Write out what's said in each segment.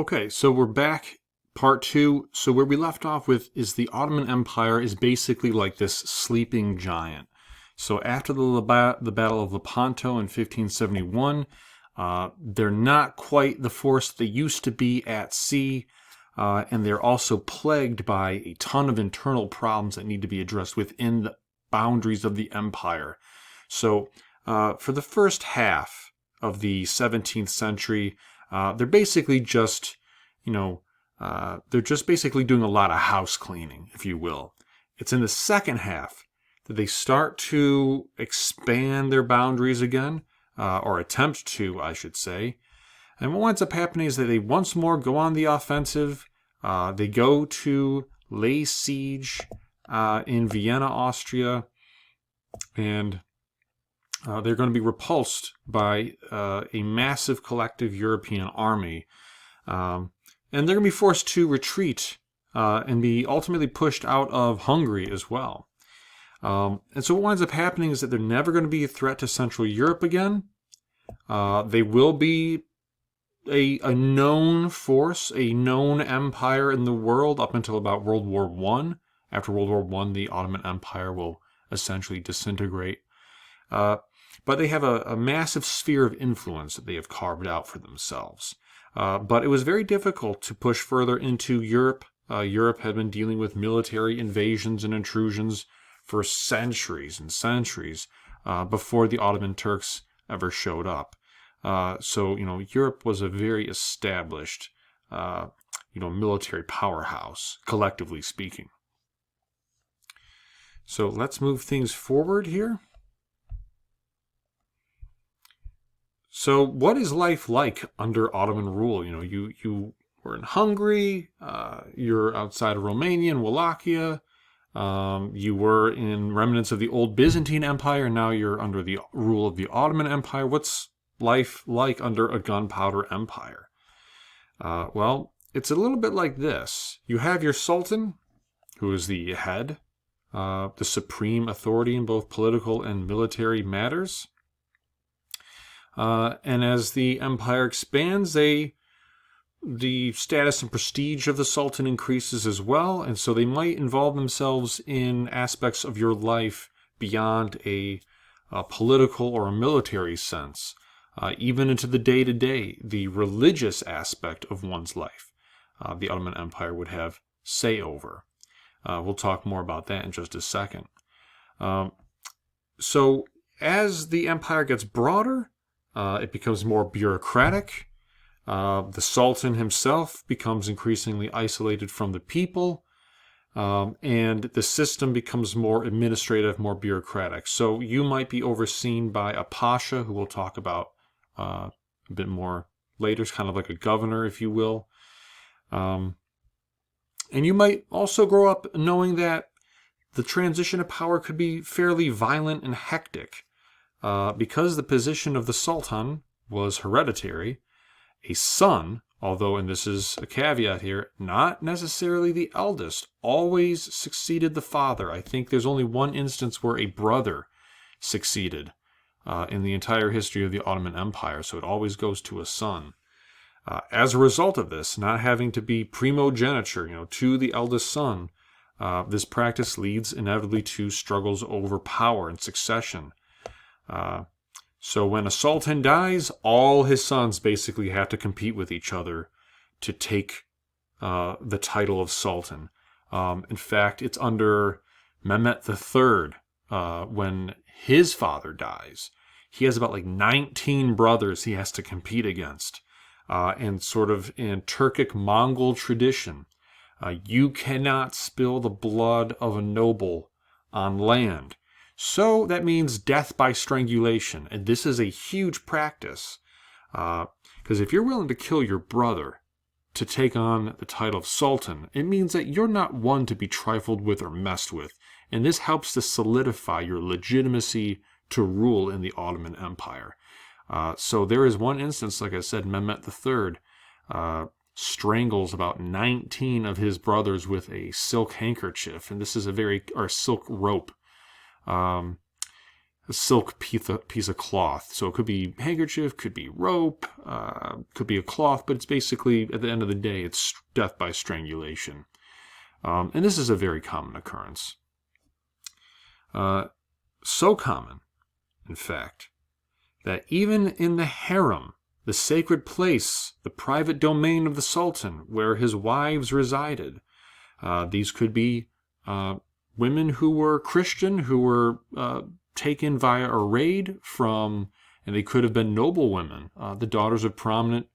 Okay, so we're back, part two. So where we left off with is the Ottoman Empire is basically like this sleeping giant. So after the Battle of Lepanto in 1571, they're not quite the force they used to be at sea, and they're also plagued by a ton of internal problems that need to be addressed within the boundaries of the empire. So for the first half of the 17th century, they're basically just, they're just basically doing a lot of house cleaning, if you will. It's in the second half that they start to expand their boundaries again, or attempt to, I should say. And what winds up happening is that they once more go on the offensive. They go to lay siege in Vienna, Austria, and they're going to be repulsed by a massive collective European army. And they're going to be forced to retreat and be ultimately pushed out of Hungary as well. And so what winds up happening is that they're never going to be a threat to Central Europe again. They will be a known force, a known empire in the world up until about World War I. After World War I, the Ottoman Empire will essentially disintegrate. But they have a massive sphere of influence that they have carved out for themselves. But it was very difficult to push further into Europe. Europe had been dealing with military invasions and intrusions for centuries and centuries before the Ottoman Turks ever showed up. So Europe was a very established, military powerhouse, collectively speaking. So let's move things forward here. So what is life like under Ottoman rule? You were in Hungary, you're outside of Romania and Wallachia, you were in remnants of the old Byzantine Empire, and now you're under the rule of the Ottoman Empire. What's life like under a gunpowder empire? Well, it's a little bit like this. You have your Sultan, who is the head, the supreme authority in both political and military matters. And as the empire expands, the status and prestige of the Sultan increases as well, and so they might involve themselves in aspects of your life beyond a political or a military sense, even into the day-to-day, the religious aspect of one's life. The Ottoman Empire would have say over. We'll talk more about that in just a second. So as the empire gets broader, it becomes more bureaucratic. The Sultan himself becomes increasingly isolated from the people, and the system becomes more administrative, more bureaucratic. So you might be overseen by a pasha, who we'll talk about a bit more later. It's kind of like a governor, if you will. And you might also grow up knowing that the transition of power could be fairly violent and hectic. Because the position of the Sultan was hereditary, a son, although, and this is a caveat here, not necessarily the eldest, always succeeded the father. I think there's only one instance where a brother succeeded in the entire history of the Ottoman Empire, so it always goes to a son. As a result of this, not having to be primogeniture, to the eldest son, this practice leads inevitably to struggles over power and succession. So when a sultan dies, all his sons basically have to compete with each other to take the title of sultan. In fact, it's under Mehmet III, when his father dies. He has about 19 brothers he has to compete against. And sort of in Turkic Mongol tradition, you cannot spill the blood of a noble on land. So that means death by strangulation. And this is a huge practice. Because if you're willing to kill your brother to take on the title of sultan, it means that you're not one to be trifled with or messed with. And this helps to solidify your legitimacy to rule in the Ottoman Empire. So there is one instance, like I said, Mehmet III strangles about 19 of his brothers with a silk handkerchief. And this is or silk rope. silk piece of cloth. So it could be handkerchief, could be rope, could be a cloth, but it's basically, at the end of the day, it's death by strangulation. And this is a very common occurrence. So common, in fact, that even in the harem, the sacred place, the private domain of the Sultan, where his wives resided, these could be women who were Christian, who were taken via a raid from, and they could have been noble women, the daughters of prominent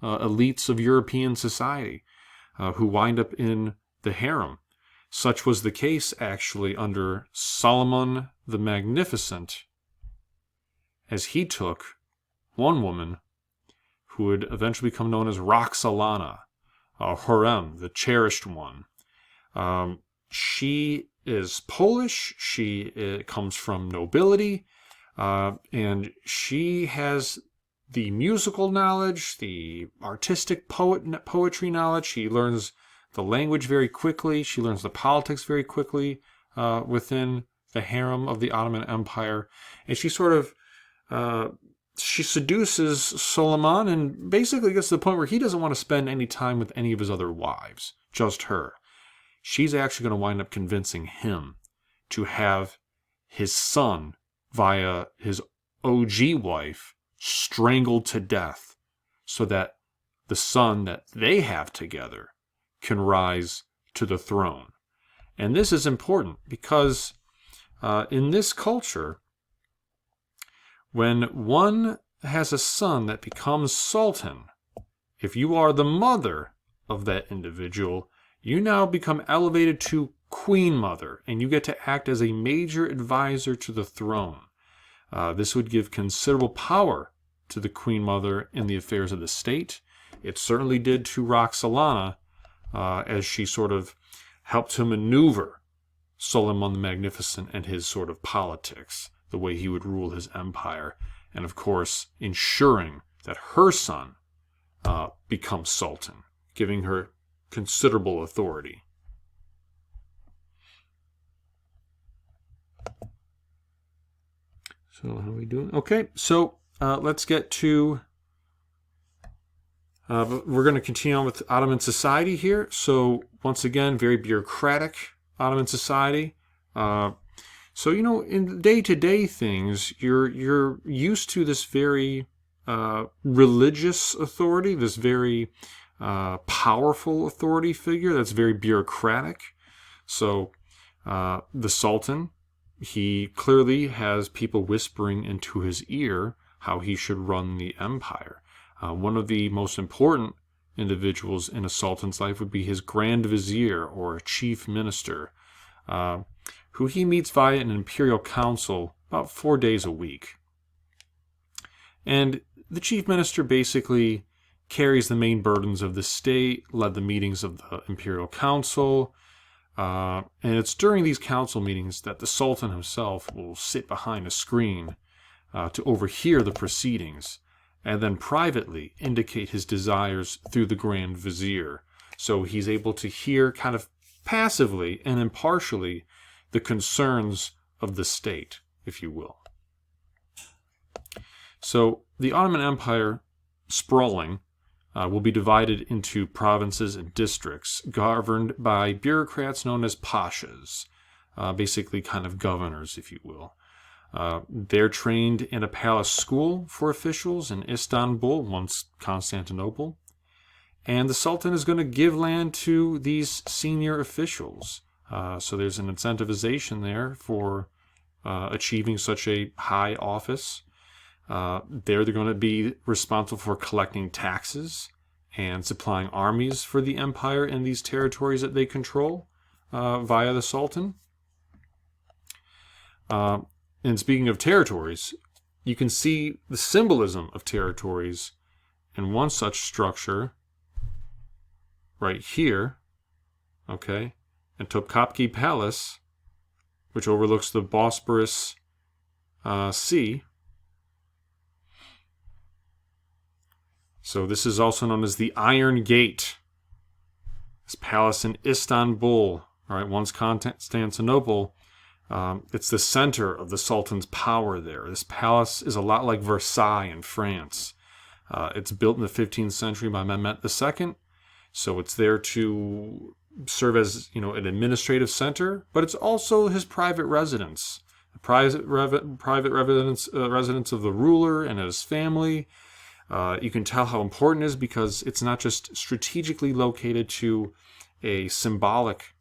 elites of European society, who wind up in the harem. Such was the case, actually, under Solomon the Magnificent, as he took one woman who would eventually become known as Roxolana, Horem, the cherished one. She is Polish. She comes from nobility, and she has the musical knowledge, the artistic poetry knowledge. She learns the language very quickly. She learns the politics very quickly within the harem of the Ottoman Empire, and she sort of she seduces Suleiman and basically gets to the point where he doesn't want to spend any time with any of his other wives, just her. She's actually going to wind up convincing him to have his son, via his OG wife, strangled to death so that the son that they have together can rise to the throne. And this is important because in this culture, when one has a son that becomes sultan, if you are the mother of that individual, you now become elevated to queen mother, and you get to act as a major advisor to the throne. This would give considerable power to the queen mother in the affairs of the state. It certainly did to Roxolana, as she sort of helped to maneuver Suleiman the Magnificent and his sort of politics, the way he would rule his empire, and of course ensuring that her son becomes sultan, giving her considerable authority. So how are we doing? Okay, so let's get to, we're going to continue on with Ottoman society here. So once again, very bureaucratic Ottoman society. So, in day-to-day things, you're used to this very religious authority, this very powerful authority figure that's very bureaucratic. So the Sultan, he clearly has people whispering into his ear how he should run the empire. One of the most important individuals in a sultan's life would be his Grand Vizier or chief minister, who he meets via an imperial council about 4 days a week. And the chief minister basically carries the main burdens of the state, led the meetings of the imperial council, and it's during these council meetings that the sultan himself will sit behind a screen to overhear the proceedings, and then privately indicate his desires through the Grand Vizier. So he's able to hear kind of passively and impartially the concerns of the state, if you will. So the Ottoman Empire, sprawling, will be divided into provinces and districts governed by bureaucrats known as pashas, basically kind of governors, if you will. They're trained in a palace school for officials in Istanbul, once Constantinople. And the Sultan is going to give land to these senior officials. So there's an incentivization there for achieving such a high office. They're going to be responsible for collecting taxes and supplying armies for the empire in these territories that they control via the Sultan. And speaking of territories, you can see the symbolism of territories in one such structure right here, okay, in Topkapi Palace, which overlooks the Bosporus Sea. So this is also known as the Iron Gate. This palace in Istanbul, all right, once Constantinople, It's the center of the Sultan's power there. This palace is a lot like Versailles in France. It's built in the 15th century by Mehmet II, so it's there to serve as, an administrative center, but it's also his private residence. The private residence of the ruler and his family. You can tell how important it is because it's not just strategically located to a symbolic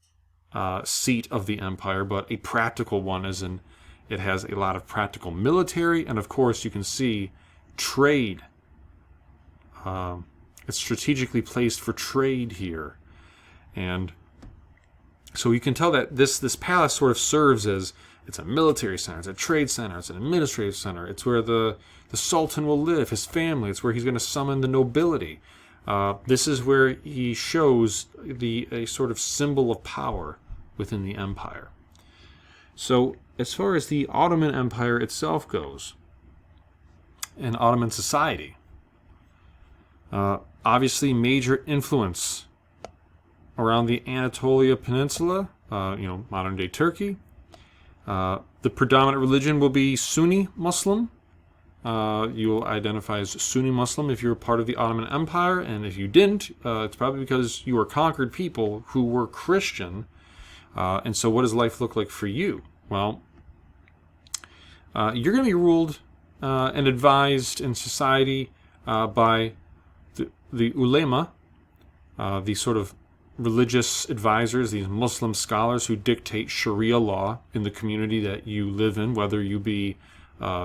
seat of the empire, but a practical one, as in it has a lot of practical military, and of course you can see trade. It's strategically placed for trade here. And so you can tell that this palace sort of serves as, it's a military center, it's a trade center, it's an administrative center. It's where the Sultan will live, his family. It's where he's going to summon the nobility. This is where he shows a sort of symbol of power within the empire. So as far as the Ottoman Empire itself goes, and Ottoman society, obviously major influence around the Anatolia Peninsula, modern-day Turkey. The predominant religion will be Sunni Muslim. You will identify as Sunni Muslim if you're a part of the Ottoman Empire, and if you didn't, it's probably because you were conquered people who were Christian. And so what does life look like for you? Well, you're going to be ruled and advised in society by the ulema, the sort of religious advisors, these Muslim scholars who dictate Sharia law in the community that you live in, whether you be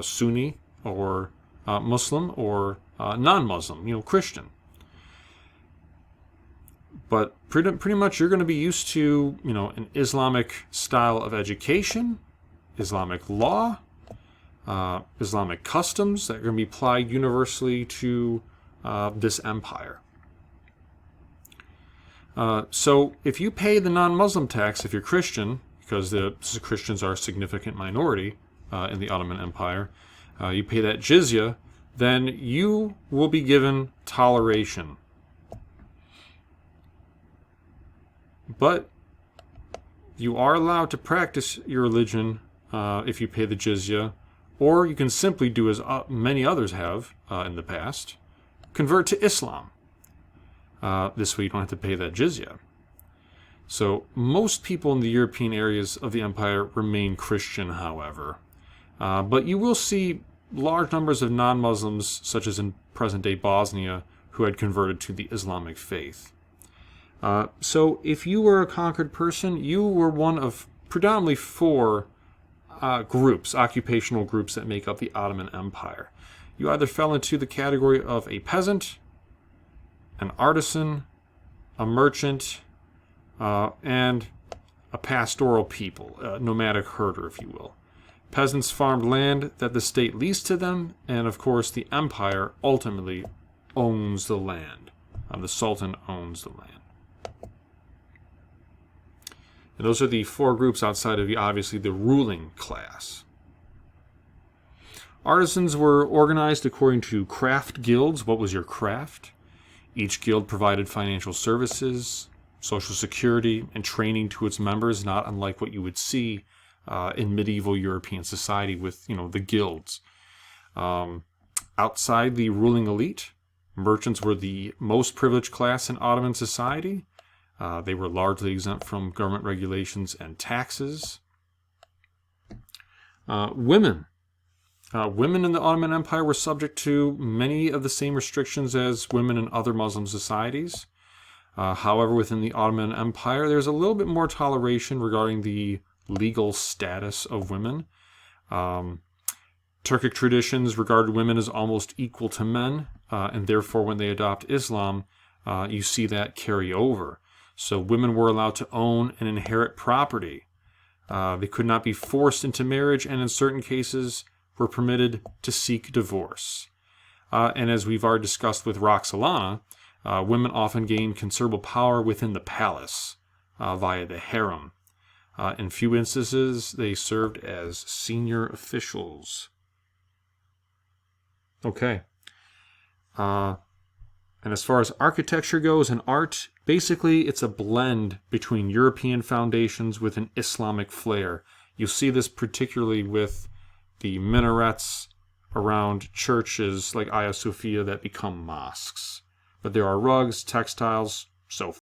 Sunni or Muslim or non-Muslim, Christian. But pretty much you're going to be used to, an Islamic style of education, Islamic law, Islamic customs that are going to be applied universally to this empire. So if you pay the non-Muslim tax, if you're Christian, because the Christians are a significant minority in the Ottoman Empire, you pay that jizya, then you will be given toleration. But you are allowed to practice your religion if you pay the jizya, or you can simply do as many others have in the past, convert to Islam. This way you don't have to pay that jizya. So most people in the European areas of the empire remain Christian, however. But you will see large numbers of non-Muslims, such as in present-day Bosnia, who had converted to the Islamic faith. So if you were a conquered person, you were one of predominantly 4 groups, occupational groups that make up the Ottoman Empire. You either fell into the category of a peasant, an artisan, a merchant, and a pastoral people, a nomadic herder, if you will. Peasants farmed land that the state leased to them, and of course the empire ultimately owns the land. The Sultan owns the land. And those are the 4 groups outside of, obviously, the ruling class. Artisans were organized according to craft guilds. What was your craft? Each guild provided financial services, social security, and training to its members, not unlike what you would see in medieval European society with, the guilds. Outside the ruling elite, merchants were the most privileged class in Ottoman society. They were largely exempt from government regulations and taxes. Women in the Ottoman Empire were subject to many of the same restrictions as women in other Muslim societies. However, within the Ottoman Empire, there's a little bit more toleration regarding the legal status of women. Turkic traditions regarded women as almost equal to men, and therefore when they adopt Islam, you see that carry over. So women were allowed to own and inherit property. They could not be forced into marriage, and in certain cases were permitted to seek divorce. And as we've already discussed with Roxolana, women often gained considerable power within the palace via the harem. In few instances, they served as senior officials. Okay. And as far as architecture goes and art, basically it's a blend between European foundations with an Islamic flair. You see this particularly with the minarets around churches like Hagia Sophia that become mosques. But there are rugs, textiles, so